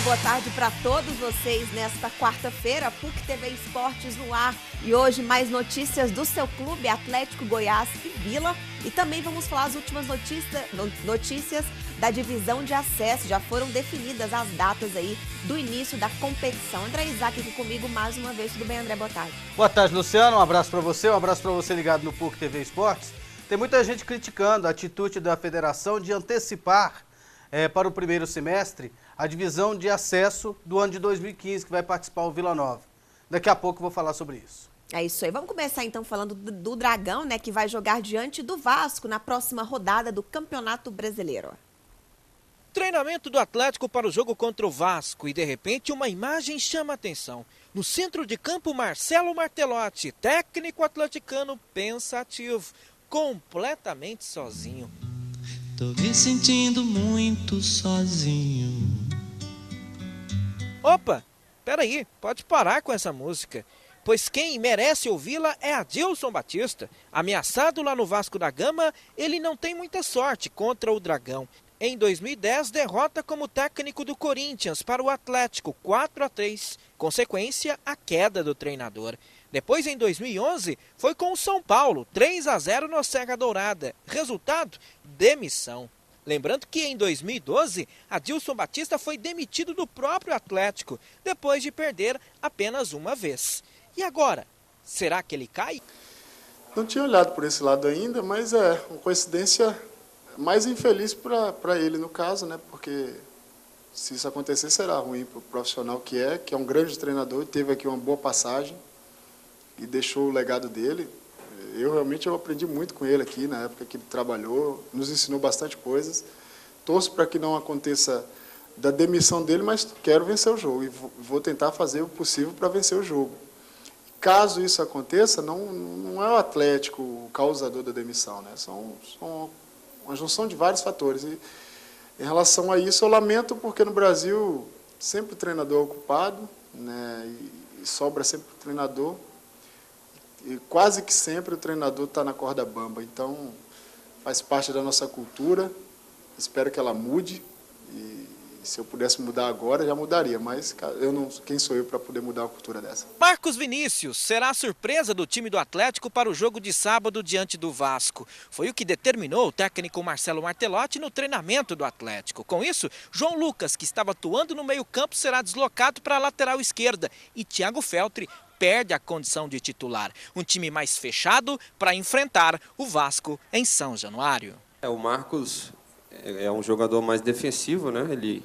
boa tarde para todos vocês nesta quarta-feira, PUC TV Esportes no ar. E hoje mais notícias do seu clube Atlético Goiás e Vila. E também vamos falar as últimas notícias da divisão de acesso. Já foram definidas as datas aí do início da competição. André Isaac aqui comigo mais uma vez. Tudo bem, André? Boa tarde. Boa tarde, Luciano. Um abraço para você ligado no PUC TV Esportes. Tem muita gente criticando a atitude da federação de antecipar para o primeiro semestre a divisão de acesso do ano de 2015, que vai participar o Vila Nova. Daqui a pouco eu vou falar sobre isso. É isso aí. Vamos começar então falando do Dragão, né, que vai jogar diante do Vasco na próxima rodada do Campeonato Brasileiro. Treinamento do Atlético para o jogo contra o Vasco e de repente uma imagem chama a atenção. No centro de campo, Marcelo Martelotti, técnico atleticano pensativo, completamente sozinho. Tô me sentindo muito sozinho. Opa, peraí, pode parar com essa música. Pois quem merece ouvi-la é Adilson Batista. Ameaçado lá no Vasco da Gama, ele não tem muita sorte contra o Dragão. Em 2010, derrota como técnico do Corinthians para o Atlético 4-3, consequência, a queda do treinador. Depois, em 2011, foi com o São Paulo, 3-0 no Serra Dourada. Resultado, demissão. Lembrando que em 2012, Adilson Batista foi demitido do próprio Atlético, depois de perder apenas uma vez. E agora, será que ele cai? Não tinha olhado por esse lado ainda, mas é uma coincidência mais infeliz para ele, no caso, né? Porque se isso acontecer, será ruim para o profissional que é um grande treinador, teve aqui uma boa passagem e deixou o legado dele. Eu aprendi muito com ele aqui, na época que ele trabalhou, nos ensinou bastante coisas. Torço para que não aconteça da demissão dele, mas quero vencer o jogo e vou tentar fazer o possível para vencer o jogo. Caso isso aconteça, não é o Atlético o causador da demissão, né? São uma junção de vários fatores. E, em relação a isso, eu lamento porque no Brasil sempre o treinador é ocupado, né? E sobra sempre o treinador. E quase que sempre o treinador está na corda bamba. Então, faz parte da nossa cultura. Espero que ela mude. E se eu pudesse mudar agora, já mudaria. Mas quem sou eu para poder mudar uma cultura dessa? Marcos Vinícius será a surpresa do time do Atlético para o jogo de sábado diante do Vasco. Foi o que determinou o técnico Marcelo Martelotti no treinamento do Atlético. Com isso, João Lucas, que estava atuando no meio-campo, será deslocado para a lateral esquerda. E Thiago Feltri perde a condição de titular. Um time mais fechado para enfrentar o Vasco em São Januário. O Marcos é um jogador mais defensivo, né? Ele,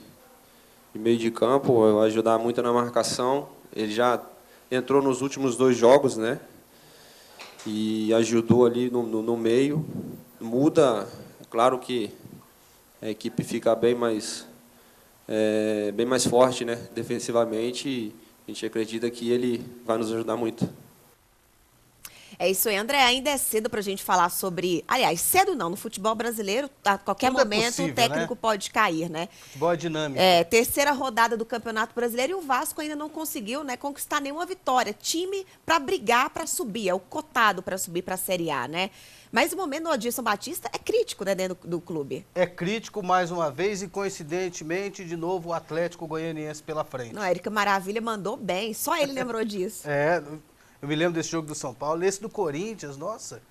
de meio de campo, vai ajudar muito na marcação. Ele já entrou nos últimos 2 jogos, né? E ajudou ali no meio. Muda, é claro que a equipe fica bem mais forte, né? Defensivamente. E a gente acredita que ele vai nos ajudar muito. É isso aí, André. Ainda é cedo para a gente falar sobre... Aliás, cedo não, no futebol brasileiro, a qualquer momento possível, o técnico, né, pode cair, né? Futebol é dinâmico. Terceira rodada do Campeonato Brasileiro e o Vasco ainda não conseguiu, né, conquistar nenhuma vitória. Time para brigar, para subir, é o cotado para subir para a Série A, né? Mas o momento do Adilson Batista é crítico, né, dentro do clube. É crítico mais uma vez e, coincidentemente, de novo o Atlético Goianiense pela frente. Não, a Érica Maravilha mandou bem, só ele lembrou disso. Eu me lembro desse jogo do São Paulo, esse do Corinthians, nossa,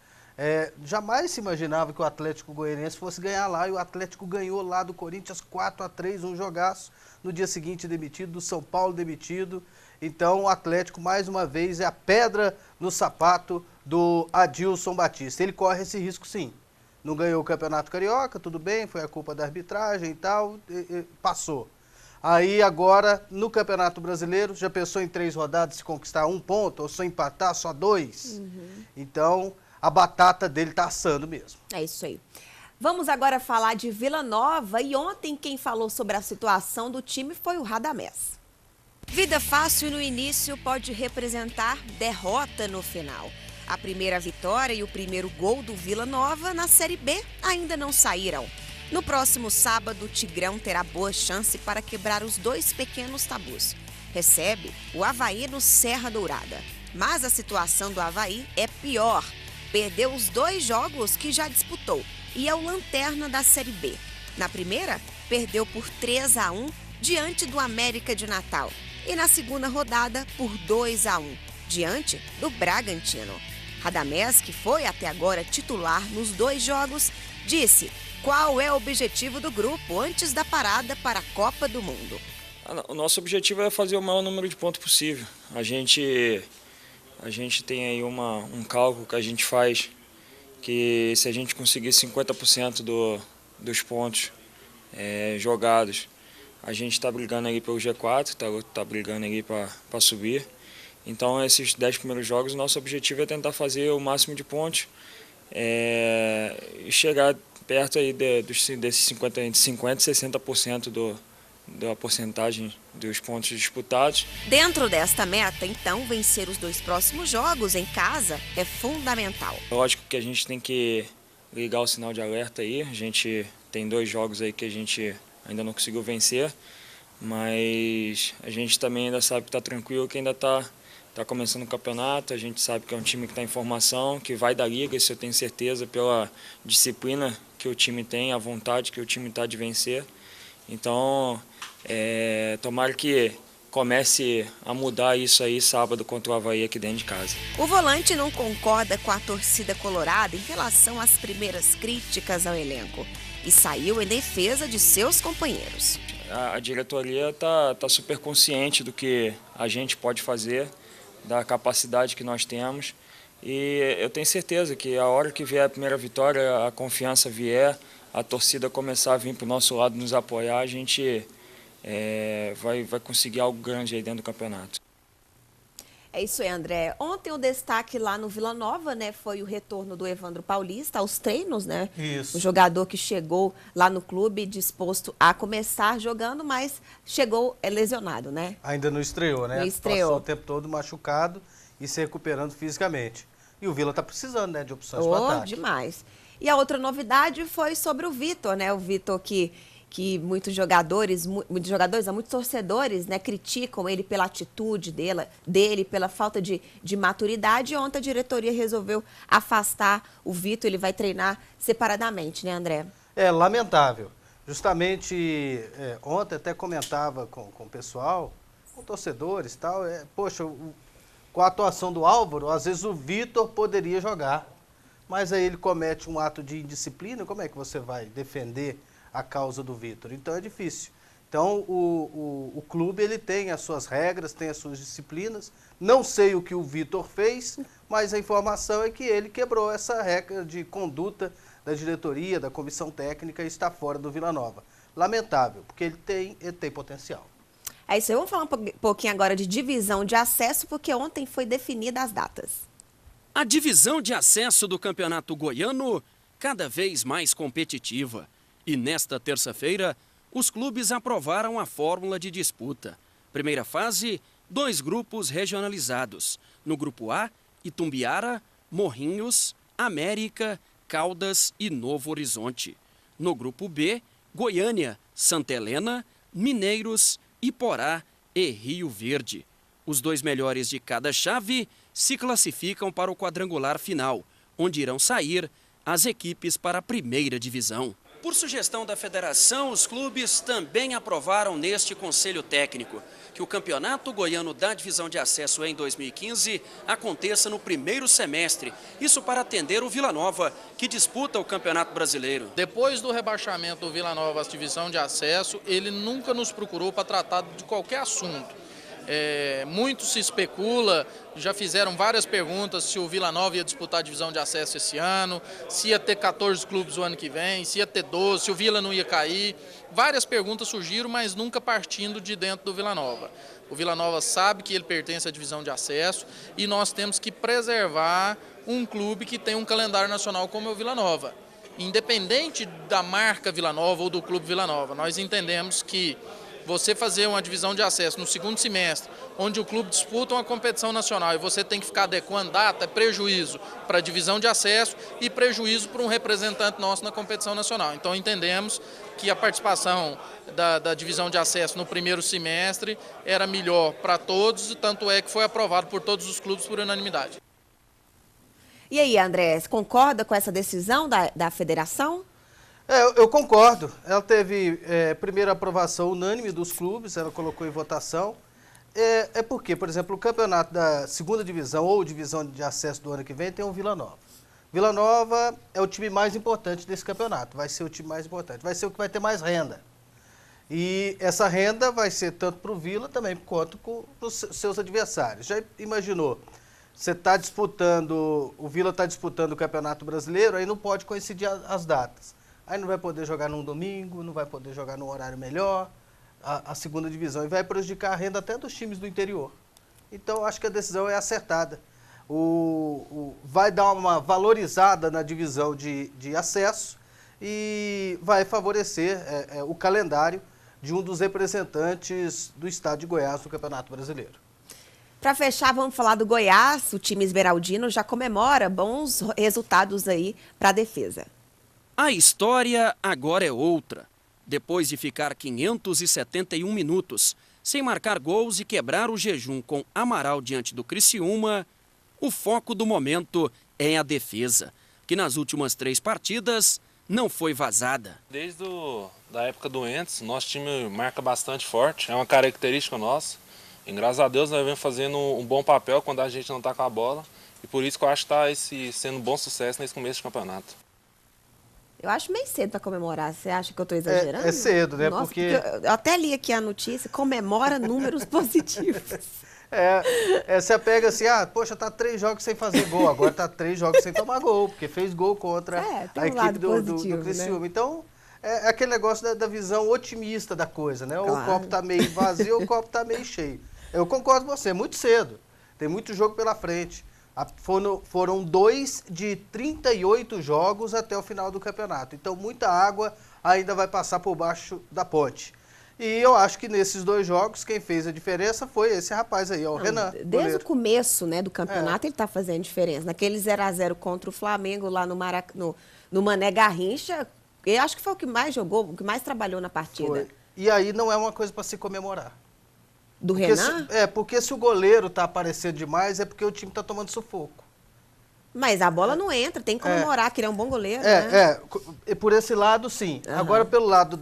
jamais se imaginava que o Atlético Goianiense fosse ganhar lá, e o Atlético ganhou lá do Corinthians 4-3, um jogaço, no dia seguinte demitido, do São Paulo demitido. Então o Atlético, mais uma vez, é a pedra no sapato do Adilson Batista. Ele corre esse risco, sim. Não ganhou o Campeonato Carioca, tudo bem, foi a culpa da arbitragem e tal, passou. Aí agora, no Campeonato Brasileiro, já pensou em 3 rodadas se conquistar 1 ponto, ou só empatar, só 2? Então, a batata dele tá assando mesmo. É isso aí. Vamos agora falar de Vila Nova, e ontem quem falou sobre a situação do time foi o Radamés. Vida fácil no início pode representar derrota no final. A primeira vitória e o primeiro gol do Vila Nova na Série B ainda não saíram. No próximo sábado, o Tigrão terá boa chance para quebrar os 2 pequenos tabus. Recebe o Avaí no Serra Dourada. Mas a situação do Avaí é pior. Perdeu os 2 jogos que já disputou e é o lanterna da Série B. Na primeira, perdeu por 3-1 diante do América de Natal. E na segunda rodada, por 2-1, diante do Bragantino. Radamés, que foi até agora titular nos 2 jogos, disse qual é o objetivo do grupo antes da parada para a Copa do Mundo. O nosso objetivo é fazer o maior número de pontos possível. A gente tem aí um cálculo que a gente faz que se a gente conseguir 50% dos pontos jogados, a gente está brigando ali pelo G4, tá brigando ali para subir. Então, esses 10 primeiros jogos, nosso objetivo é tentar fazer o máximo de pontos e chegar perto aí desses 50 e 60% da porcentagem dos pontos disputados. Dentro desta meta, então, vencer os 2 próximos jogos em casa é fundamental. Lógico que a gente tem que ligar o sinal de alerta aí. A gente tem 2 jogos aí que a gente ainda não conseguiu vencer, mas a gente também ainda sabe que está tranquilo, que ainda está começando o campeonato. A gente sabe que é um time que está em formação, que vai da liga, isso eu tenho certeza, pela disciplina que o time tem, a vontade que o time está de vencer. Então, tomara que comece a mudar isso aí sábado contra o Avaí aqui dentro de casa. O volante não concorda com a torcida colorada em relação às primeiras críticas ao elenco e saiu em defesa de seus companheiros. A diretoria está super consciente do que a gente pode fazer, da capacidade que nós temos, e eu tenho certeza que a hora que vier a primeira vitória, a confiança vier, a torcida começar a vir para o nosso lado nos apoiar, a gente vai conseguir algo grande aí dentro do campeonato. É isso aí, André. Ontem o destaque lá no Vila Nova, né, foi o retorno do Evandro Paulista aos treinos, né? Isso. O jogador que chegou lá no clube disposto a começar jogando, mas chegou lesionado, né? Ainda não estreou, né? Não estreou. Passou o tempo todo machucado e se recuperando fisicamente. E o Vila está precisando, né, de opções para ataque. Demais. E a outra novidade foi sobre o Vitor, né? O Vitor que muitos jogadores, muitos torcedores, né, criticam ele pela atitude dele, pela falta de maturidade. E ontem a diretoria resolveu afastar o Vitor, ele vai treinar separadamente, né, André? É lamentável. Justamente ontem até comentava com o pessoal, com torcedores e tal, poxa, com a atuação do Álvaro, às vezes o Vitor poderia jogar, mas aí ele comete um ato de indisciplina, como é que você vai defender a causa do Vitor? Então é difícil. Então o clube ele tem as suas regras, tem as suas disciplinas. Não sei o que o Vitor fez, mas a informação é que ele quebrou essa regra de conduta da diretoria, da comissão técnica e está fora do Vila Nova. Lamentável, porque ele tem potencial. É isso aí. Vamos falar um pouquinho agora de divisão de acesso, porque ontem foi definida as datas. A divisão de acesso do Campeonato Goiano cada vez mais competitiva. E nesta terça-feira, os clubes aprovaram a fórmula de disputa. Primeira fase, 2 grupos regionalizados. No grupo A, Itumbiara, Morrinhos, América, Caldas e Novo Horizonte. No grupo B, Goiânia, Santa Helena, Mineiros, Iporá e Rio Verde. Os 2 melhores de cada chave se classificam para o quadrangular final, onde irão sair as equipes para a primeira divisão. Por sugestão da federação, os clubes também aprovaram neste conselho técnico que o Campeonato Goiano da Divisão de Acesso em 2015 aconteça no primeiro semestre. Isso para atender o Vila Nova, que disputa o Campeonato Brasileiro. Depois do rebaixamento do Vila Nova à Divisão de Acesso, ele nunca nos procurou para tratar de qualquer assunto. Muito se especula, já fizeram várias perguntas se o Vila Nova ia disputar a divisão de acesso esse ano, se ia ter 14 clubes o ano que vem, se ia ter 12, se o Vila não ia cair. Várias perguntas surgiram, mas nunca partindo de dentro do Vila Nova. O Vila Nova sabe que ele pertence à divisão de acesso e nós temos que preservar um clube que tem um calendário nacional como é o Vila Nova. Independente da marca Vila Nova ou do clube Vila Nova, nós entendemos que você fazer uma divisão de acesso no segundo semestre, onde o clube disputa uma competição nacional e você tem que ficar adequando data, é prejuízo para a divisão de acesso e prejuízo para um representante nosso na competição nacional. Então entendemos que a participação da divisão de acesso no primeiro semestre era melhor para todos, e tanto é que foi aprovado por todos os clubes por unanimidade. E aí, André, concorda com essa decisão da federação? Eu concordo. Ela teve primeira aprovação unânime dos clubes, ela colocou em votação. Porque, por exemplo, o campeonato da segunda divisão ou divisão de acesso do ano que vem tem o Vila Nova. Vila Nova é o time mais importante desse campeonato, vai ser o time mais importante, vai ser o que vai ter mais renda. E essa renda vai ser tanto para o Vila também quanto para os seus adversários. Já imaginou? Você está disputando, o Vila está disputando o Campeonato Brasileiro, aí não pode coincidir as datas. Aí não vai poder jogar num domingo, não vai poder jogar num horário melhor, a segunda divisão, e vai prejudicar a renda até dos times do interior. Então, acho que a decisão é acertada. Vai dar uma valorizada na divisão de acesso e vai favorecer o calendário de um dos representantes do estado de Goiás no Campeonato Brasileiro. Para fechar, vamos falar do Goiás. O time esmeraldino já comemora bons resultados aí para a defesa. A história agora é outra. Depois de ficar 571 minutos sem marcar gols e quebrar o jejum com Amaral diante do Criciúma, o foco do momento é a defesa, que nas últimas 3 partidas não foi vazada. Desde da época do Entes, nosso time marca bastante forte, é uma característica nossa. E graças a Deus nós vemos fazendo um bom papel quando a gente não está com a bola. E por isso que eu acho que está sendo um bom sucesso nesse começo de campeonato. Eu acho meio cedo para comemorar. Você acha que eu estou exagerando? É cedo, né? Nossa, porque eu até li aqui a notícia, comemora números positivos. Você pega assim, poxa, tá 3 jogos sem fazer gol, agora tá 3 jogos sem tomar gol, porque fez gol contra a equipe do Criciúma. Né? Então, é aquele negócio da visão otimista da coisa, né? Claro. Ou o copo tá meio vazio ou o copo tá meio cheio. Eu concordo com você, é muito cedo. Tem muito jogo pela frente. Foram 2 de 38 jogos até o final do campeonato. Então, muita água ainda vai passar por baixo da ponte. E eu acho que nesses 2 jogos, quem fez a diferença foi esse rapaz aí, o Renan. Desde goleiro. o começo, né, do campeonato, ele está fazendo diferença. Naquele 0x0 contra o Flamengo, lá no Mané Garrincha, eu acho que foi o que mais jogou, o que mais trabalhou na partida. Foi. E aí não é uma coisa para se comemorar. Do Renan? Porque se o goleiro está aparecendo demais, é porque o time está tomando sufoco. Mas a bola não entra, tem que comemorar, que ele é um bom goleiro, né? Por esse lado, sim. Uhum. Agora, pelo lado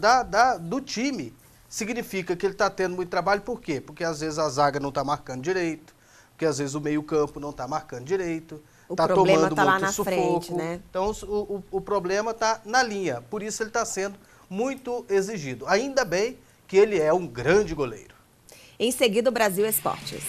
do time, significa que ele está tendo muito trabalho. Por quê? Porque às vezes a zaga não está marcando direito, porque às vezes o meio-campo não está marcando direito, está tomando tá muito lá na sufoco. Frente, né? Então, o problema está na linha. Por isso ele está sendo muito exigido. Ainda bem que ele é um grande goleiro. Em seguida, o Brasil Esportes.